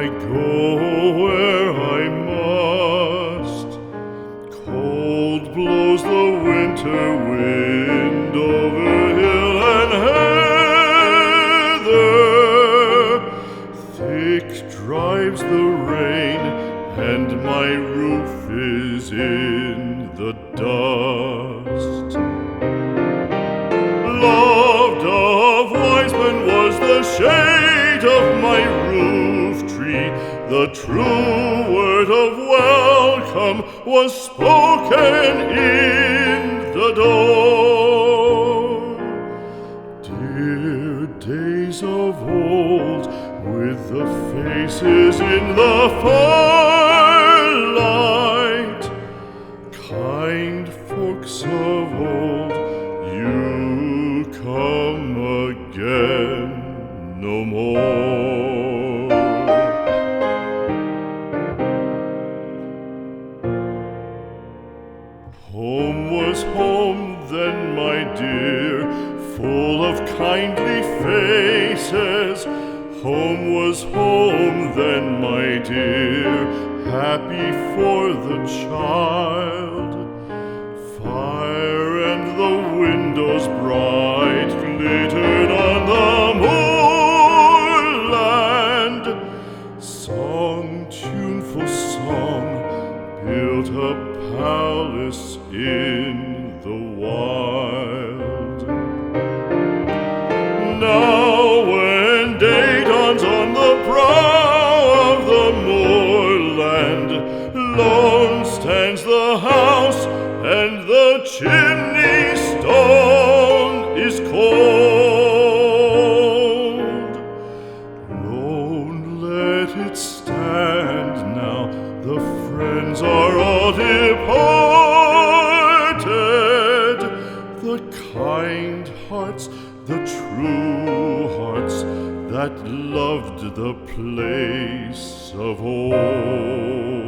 go where I must. Cold blows the winter wind over hill and heather. Thick drives the rain, and my roof is in the dust. Loved of wise men was the shade of my roof tree. The true word of welcome was spoken in the door. Dear days of old, with the faces in the firelight, kind folks of old, you come again no more. Home was home then, my dear, full of kindly faces. Home was home then, my dear, happy for the child. Fire and the windows bright glittered on the moorland. Song, tuneful song, built a palace in the wild. Now when day dawns on the brow of the moorland, lone stands the house, and the chimney stone is cold. Lone, let it stand now, the friends are all departed. The kind hearts, the true hearts, that loved the place of old.